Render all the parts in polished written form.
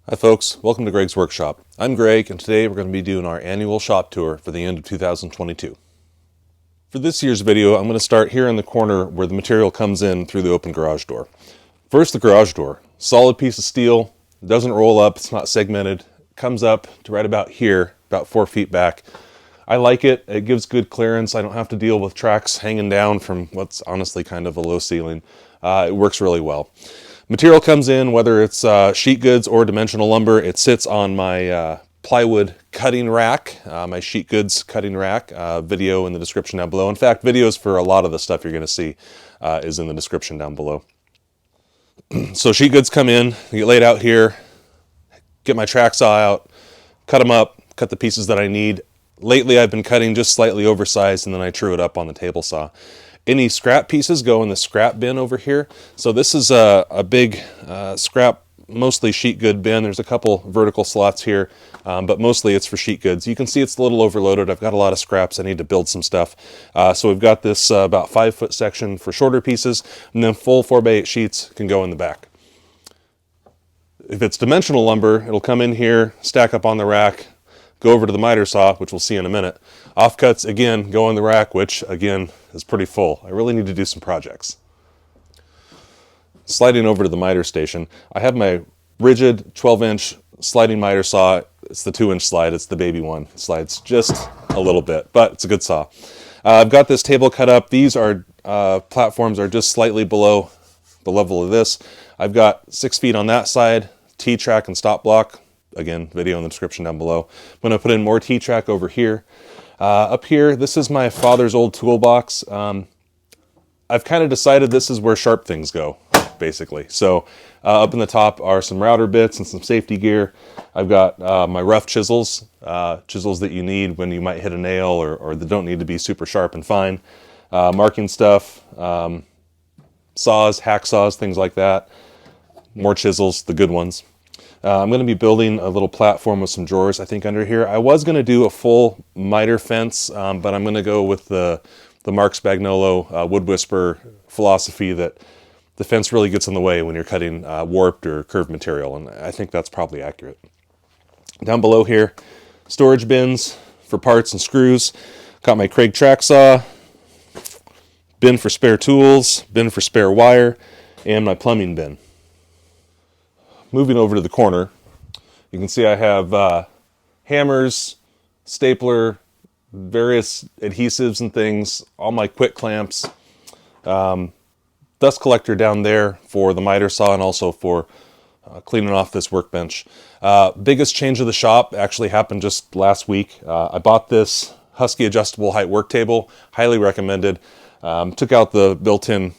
Hi folks, welcome to Greg's Workshop. I'm Greg and today we're going to be doing our annual shop tour for the end of 2022. For this year's video, I'm going to start here in the corner where the material comes in through the open garage door. First, the garage door. Solid piece of steel, doesn't roll up, it's not segmented, comes up to right about here, about 4 feet back. I like it, it gives good clearance, I don't have to deal with tracks hanging down from what's honestly kind of a low ceiling. It works really well. Material comes in, whether it's sheet goods or dimensional lumber. It sits on my plywood cutting rack, my sheet goods cutting rack. Video in the description down below. In fact, videos for a lot of the stuff you're going to see is in the description down below. So sheet goods come in, they get laid out here, get my track saw out, cut them up, cut the pieces that I need. Lately I've been cutting just slightly oversized and then I true it up on the table saw. Any scrap pieces go in the scrap bin over here. So this is a big scrap, mostly sheet good bin. There's a couple vertical slots here, but mostly it's for sheet goods. You can see it's a little overloaded. I've got a lot of scraps. I need to build some stuff. So we've got this about 5-foot section for shorter pieces, and then full 4x8 sheets can go in the back. If it's dimensional lumber, it'll come in here, stack up on the rack, go over to the miter saw, which we'll see in a minute. Offcuts, again, go in the rack, which, again, is pretty full. I really need to do some projects. Sliding over to the miter station, I have my rigid 12-inch sliding miter saw. It's the 2-inch slide. It's the baby one. It slides just a little bit, but it's a good saw. I've got this table cut up. These are platforms are just slightly below the level of this. I've got 6 feet on that side, T-track and stop block. Again, video in the description down below. I'm going to put in more T-track over here. Up here, this is my father's old toolbox. I've kind of decided this is where sharp things go, basically. So up in the top are some router bits and some safety gear. I've got my rough chisels, chisels that you need when you might hit a nail or that don't need to be super sharp and fine. Marking stuff, saws, hacksaws, things like that. More chisels, the good ones. I'm going to be building a little platform with some drawers, I think, under here. I was going to do a full miter fence, but I'm going to go with the Mark Spagnolo Wood Whisperer philosophy that the fence really gets in the way when you're cutting warped or curved material, and I think that's probably accurate. Down below here, storage bins for parts and screws. Got my Craig track saw, bin for spare tools, bin for spare wire, and my plumbing bin. Moving over to the corner, you can see I have hammers, stapler, various adhesives and things, all my quick clamps, dust collector down there for the miter saw and also for cleaning off this workbench. Biggest change of the shop actually happened just last week. I bought this Husky adjustable height work table, highly recommended. Took out the built-in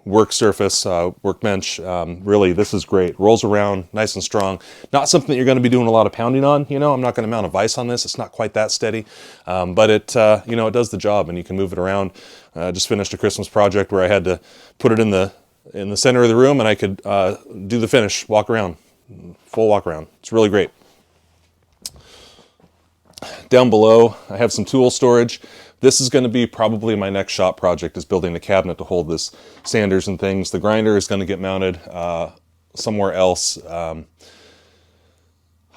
work surface, workbench. Really, this is great. Rolls around nice and strong. Not something that you're going to be doing a lot of pounding on. You know, I'm not going to mount a vise on this. It's not quite that steady, but it, you know, it does the job, and you can move it around. Just finished a Christmas project where I had to put it in the center of the room, and I could do the finish, walk around, full walk around. It's really great. Down below, I have some tool storage. This is going to be probably my next shop project, is building a cabinet to hold this sanders and things. The grinder is going to get mounted somewhere else. I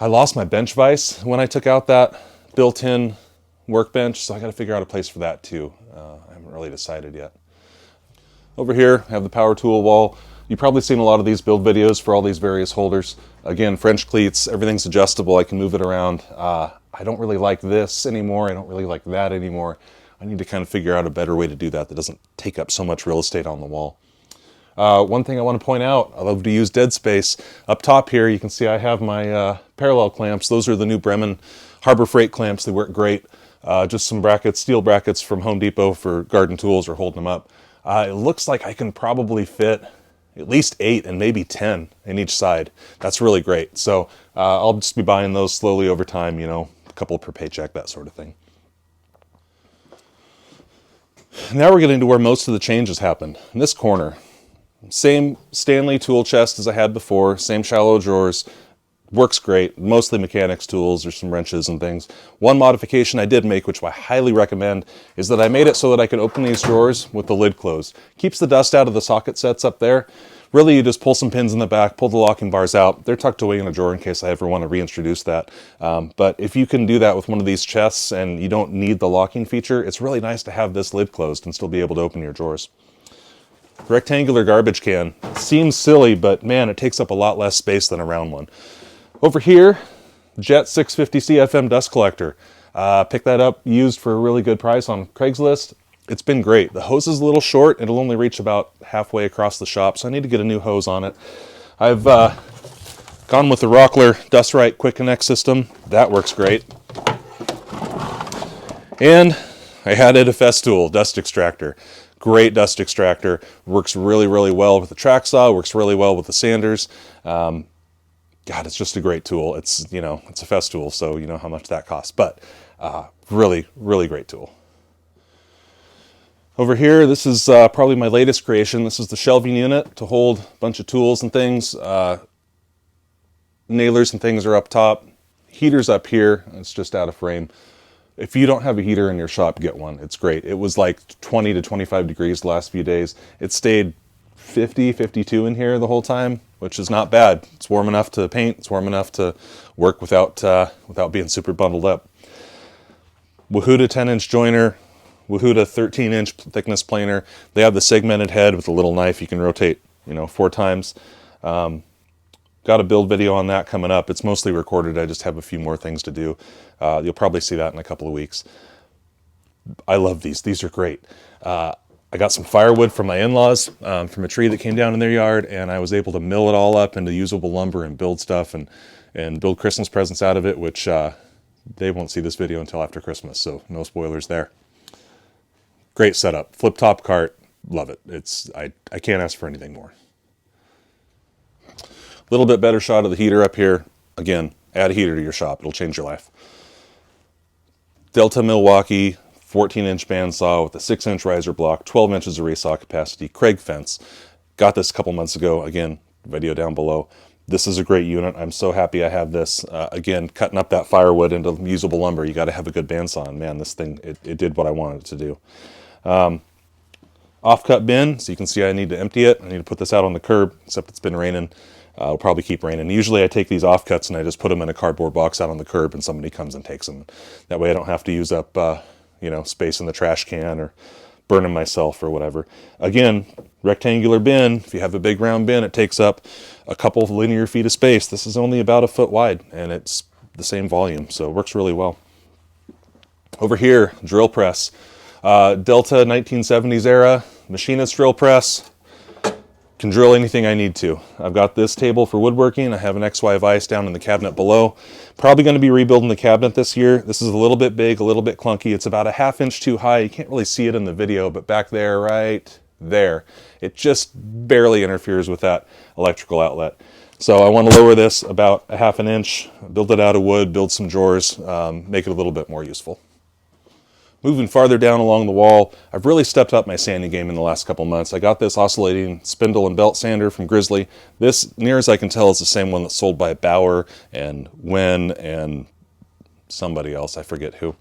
lost my bench vise when I took out that built-in workbench, so I got to figure out a place for that too. I haven't really decided yet. Over here, I have the power tool wall. You've probably seen a lot of these build videos for all these various holders. Again, French cleats, everything's adjustable. I can move it around. I don't really like this anymore. I don't really like that anymore. I need to kind of figure out a better way to do that doesn't take up so much real estate on the wall. One thing I want to point out, I love to use dead space. Up top here, you can see I have my parallel clamps. Those are the new Bremen Harbor Freight clamps. They work great. Just some brackets, steel brackets from Home Depot for garden tools or holding them up. It looks like I can probably fit at least 8 and maybe 10 in each side. That's really great. So I'll just be buying those slowly over time, you know, a couple per paycheck, that sort of thing. Now we're getting to where most of the changes happened. In this corner, same Stanley tool chest as I had before, same shallow drawers, Works great, mostly mechanics tools. There's some wrenches and things. One modification I did make, which I highly recommend, is that I made it so that I can open these drawers with the lid closed. Keeps the dust out of the socket sets up there. Really, you just pull some pins in the back, pull the locking bars out. They're tucked away in a drawer in case I ever want to reintroduce that. But if you can do that with one of these chests and you don't need the locking feature, it's really nice to have this lid closed and still be able to open your drawers. Rectangular garbage can. Seems silly, but man, it takes up a lot less space than a round one. Over here, Jet 650 CFM dust collector. Picked that up used for a really good price on Craigslist. It's been great. The hose is a little short. It'll only reach about halfway across the shop, so I need to get a new hose on it. I've gone with the Rockler Dust Right Quick Connect system. That works great. And I added a Festool dust extractor. Great dust extractor. Works really, really well with the track saw. Works really well with the sanders. God, it's just a great tool. It's, you know, it's a Festool, so you know how much that costs. But really, really great tool. Over here, this is probably my latest creation. This is the shelving unit to hold a bunch of tools and things. Nailers and things are up top. Heater's up here. It's just out of frame. If you don't have a heater in your shop, get one. It's great. It was like 20 to 25 degrees the last few days. It stayed 50, 52 in here the whole time, which is not bad. It's warm enough to paint. It's warm enough to work without being super bundled up. Wahuda 10-inch joiner, Wahuda 13-inch thickness planer. They have the segmented head with a little knife you can rotate, 4 times. Got a build video on that coming up. It's mostly recorded. I just have a few more things to do. You'll probably see that in a couple of weeks. I love these. These are great. I got some firewood from my in-laws from a tree that came down in their yard, and I was able to mill it all up into usable lumber and build stuff and build Christmas presents out of it, which they won't see this video until after Christmas, so no spoilers there. Great setup. Flip top cart. Love it. I can't ask for anything more. A little bit better shot of the heater up here. Again, add a heater to your shop. It'll change your life. Delta Milwaukee 14-inch bandsaw with a 6-inch riser block, 12 inches of resaw capacity, Craig fence. Got this a couple months ago. Again, video down below. This is a great unit. I'm so happy I have this. Again, cutting up that firewood into usable lumber, you got to have a good bandsaw. And man, this thing, it did what I wanted it to do. Off-cut bin, so you can see I need to empty it. I need to put this out on the curb, except it's been raining. It'll probably keep raining. Usually I take these offcuts and I just put them in a cardboard box out on the curb and somebody comes and takes them. That way I don't have to use up space in the trash can or burn them myself or whatever. Again, rectangular bin. If you have a big round bin, it takes up a couple of linear feet of space. This is only about a foot wide and it's the same volume, so it works really well. Over here, drill press. Delta 1970s era, machinist drill press. Can drill anything I need to. I've got this table for woodworking. I have an XY vise down in the cabinet below. Probably going to be rebuilding the cabinet this year. This is a little bit big, a little bit clunky. It's about a ½ inch too high. You can't really see it in the video, but back there, right there, it just barely interferes with that electrical outlet. So I want to lower this about a ½ inch, build it out of wood, build some drawers, make it a little bit more useful. Moving farther down along the wall, I've really stepped up my sanding game in the last couple months. I got this oscillating spindle and belt sander from Grizzly. This, near as I can tell, is the same one that's sold by Bauer and Wen and somebody else, I forget who.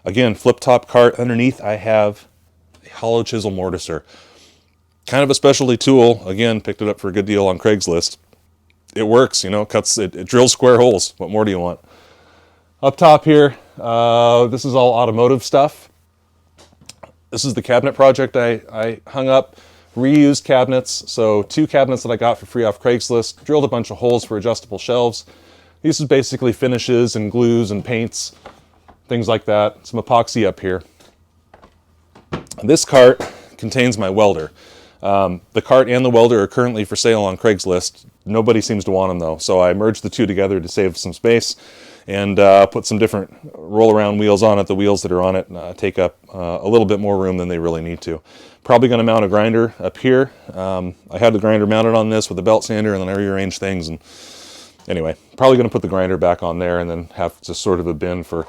Again, flip top cart. Underneath I have a hollow chisel mortiser. Kind of a specialty tool. Again, picked it up for a good deal on Craigslist. It works, it drills square holes. What more do you want? Up top here, this is all automotive stuff. This is the cabinet project I hung up, reused cabinets. So 2 cabinets that I got for free off Craigslist, drilled a bunch of holes for adjustable shelves. This is basically finishes and glues and paints, things like that. Some epoxy up here. This cart contains my welder. The cart and the welder are currently for sale on Craigslist. Nobody seems to want them though, so I merged the 2 together to save some space. And put some different roll-around wheels on it. The wheels that are on it take up a little bit more room than they really need to. Probably going to mount a grinder up here. I had the grinder mounted on this with a belt sander, and then I rearranged things. And anyway, probably going to put the grinder back on there and then have just sort of a bin for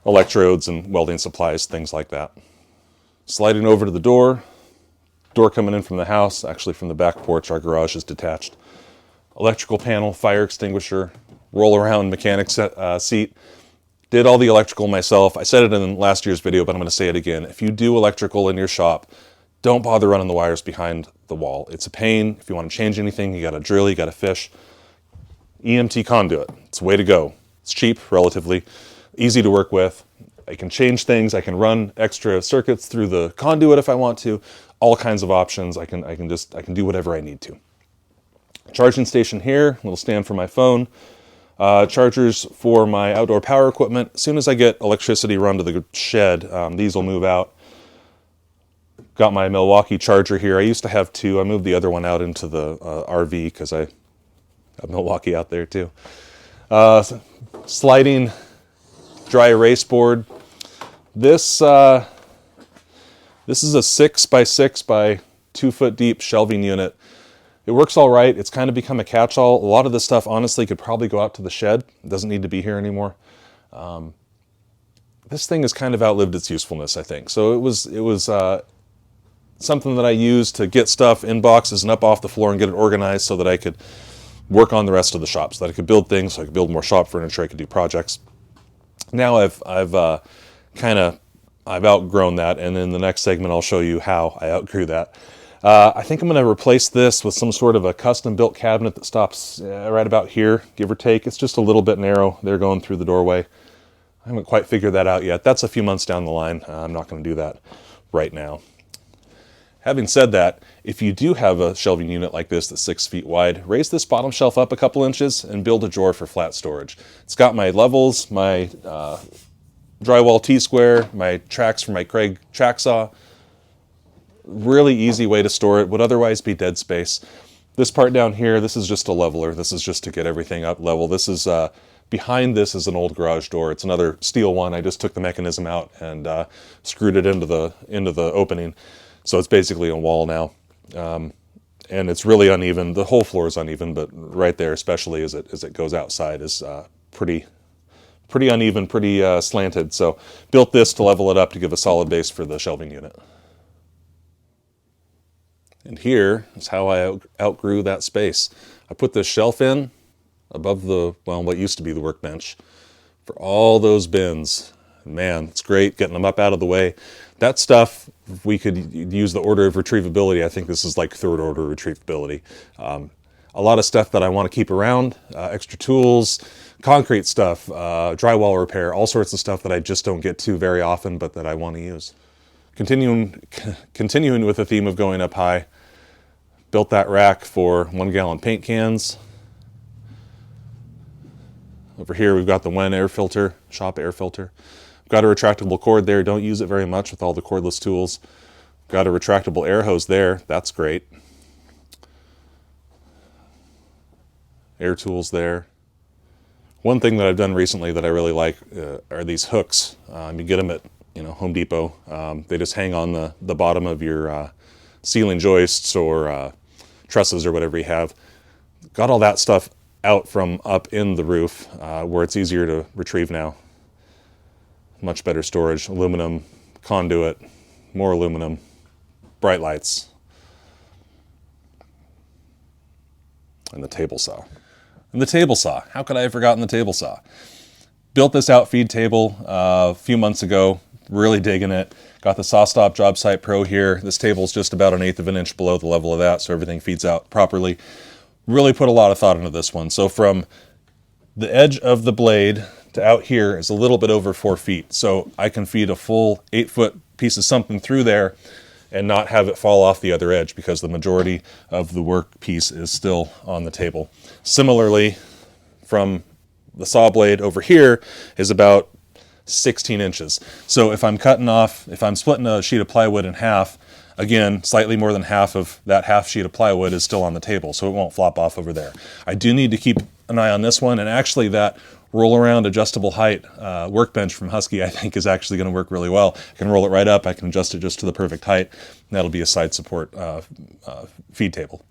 electrodes and welding supplies, things like that. Sliding over to the door coming in from the house, actually from the back porch. Our garage is detached. Electrical panel, fire extinguisher, roll around mechanic seat. Did all the electrical myself. I said it in last year's video, but I'm going to say it again. If you do electrical in your shop, don't bother running the wires behind the wall. It's a pain. If you want to change anything, you got to drill, you got to fish. EMT conduit, it's the way to go. It's cheap, relatively, easy to work with. I can change things. I can run extra circuits through the conduit if I want to. All kinds of options. I can do whatever I need to. Charging station here, little stand for my phone. Chargers for my outdoor power equipment. As soon as I get electricity run to the shed, these will move out. Got my Milwaukee charger here. I used to have two. I moved the other one out into the RV because I have Milwaukee out there too. Sliding dry erase board. This is a 6x6 by 2 foot deep shelving unit. It works all right. It's kind of become a catch-all. A lot of this stuff, honestly, could probably go out to the shed. It doesn't need to be here anymore. This thing has kind of outlived its usefulness, I think. So it was something that I used to get stuff in boxes and up off the floor and get it organized so that I could work on the rest of the shop, so that I could build things, so I could build more shop furniture, I could do projects. Now I've outgrown that, and in the next segment I'll show you how I outgrew that. I think I'm going to replace this with some sort of a custom-built cabinet that stops right about here, give or take. It's just a little bit narrow there going through the doorway. I haven't quite figured that out yet. That's a few months down the line. I'm not going to do that right now. Having said that, if you do have a shelving unit like this that's 6 feet wide, raise this bottom shelf up a couple inches and build a drawer for flat storage. It's got my levels, my drywall T-square, my tracks for my Craig track saw. Really easy way to store it, would otherwise be dead space. This part down here, this is just a leveler. This is just to get everything up level. This is, behind this is an old garage door. It's another steel one. I just took the mechanism out and screwed it into the opening. So it's basically a wall now. And it's really uneven. The whole floor is uneven, but right there, especially as it goes outside, is pretty uneven, pretty slanted. So built this to level it up to give a solid base for the shelving unit. And here is how I outgrew that space. I put this shelf in above what used to be the workbench for all those bins. Man, it's great getting them up out of the way. That stuff, we could use the order of retrievability. I think this is like third order retrievability. A lot of stuff that I want to keep around, extra tools, concrete stuff, drywall repair, all sorts of stuff that I just don't get to very often, but that I want to use. Continuing with the theme of going up high, built that rack for 1 gallon paint cans. Over here we've got the Wen air filter, shop air filter. Got a retractable cord there, don't use it very much with all the cordless tools. Got a retractable air hose there, that's great. Air tools there. One thing that I've done recently that I really like are these hooks. You get them at Home Depot. They just hang on the bottom of your ceiling joists or trusses or whatever you have. Got all that stuff out from up in the roof where it's easier to retrieve now. Much better storage, aluminum, conduit, more aluminum, bright lights, and the table saw. And the table saw, how could I have forgotten the table saw? Built this outfeed table a few months ago, really digging it. Got the SawStop Job Site Pro here. This table's just about 1/8 of an inch below the level of that, so everything feeds out properly. Really put a lot of thought into this one. So from the edge of the blade to out here is a little bit over 4 feet. So I can feed a full 8-foot piece of something through there and not have it fall off the other edge because the majority of the work piece is still on the table. Similarly, from the saw blade over here is about 16 inches. So if I'm splitting a sheet of plywood in half, again, slightly more than half of that half sheet of plywood is still on the table, so it won't flop off over there. I do need to keep an eye on this one, and actually that roll around adjustable height workbench from Husky I think is actually going to work really well. I can roll it right up, I can adjust it just to the perfect height, and that'll be a side support feed table.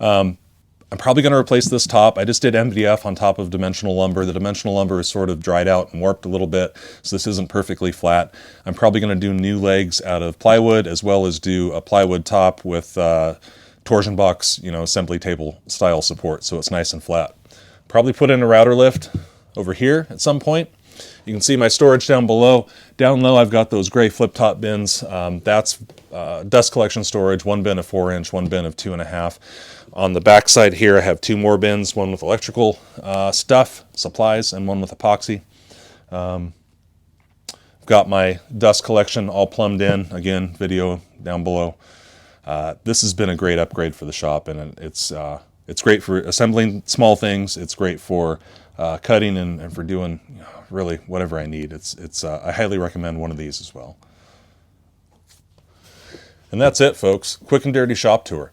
I'm probably going to replace this top. I just did MDF on top of dimensional lumber. The dimensional lumber is sort of dried out and warped a little bit, so this isn't perfectly flat. I'm probably going to do new legs out of plywood, as well as do a plywood top with torsion box, assembly table style support, so it's nice and flat. Probably put in a router lift over here at some point. You can see my storage down below. Down low, I've got those gray flip-top bins. That's dust collection storage, one bin of 4-inch, one bin of 2.5. On the back side here, I have two more bins, one with electrical stuff, supplies, and one with epoxy. I've got my dust collection all plumbed in. Again, video down below. This has been a great upgrade for the shop, and it's great for assembling small things. It's great for cutting and for doing really whatever I need. I highly recommend one of these as well. And that's it, folks. Quick and dirty shop tour.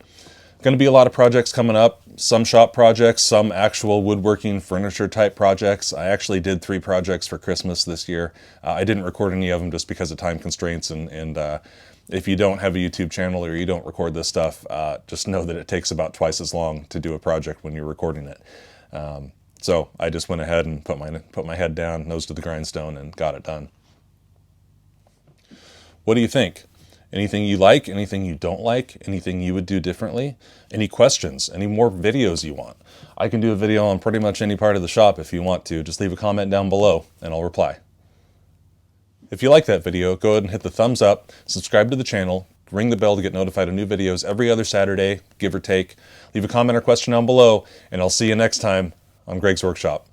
Going to be a lot of projects coming up. Some shop projects, some actual woodworking furniture type projects. I actually did 3 projects for Christmas this year. I didn't record any of them just because of time constraints, and if you don't have a YouTube channel or you don't record this stuff, just know that it takes about twice as long to do a project when you're recording it. So I just went ahead and put my head down, nose to the grindstone, and got it done. What do you think? Anything you like, anything you don't like, anything you would do differently? Any questions, any more videos you want? I can do a video on pretty much any part of the shop if you want to. Just leave a comment down below and I'll reply. If you like that video, go ahead and hit the thumbs up, subscribe to the channel, ring the bell to get notified of new videos every other Saturday, give or take. Leave a comment or question down below, and I'll see you next time on Greg's Workshop.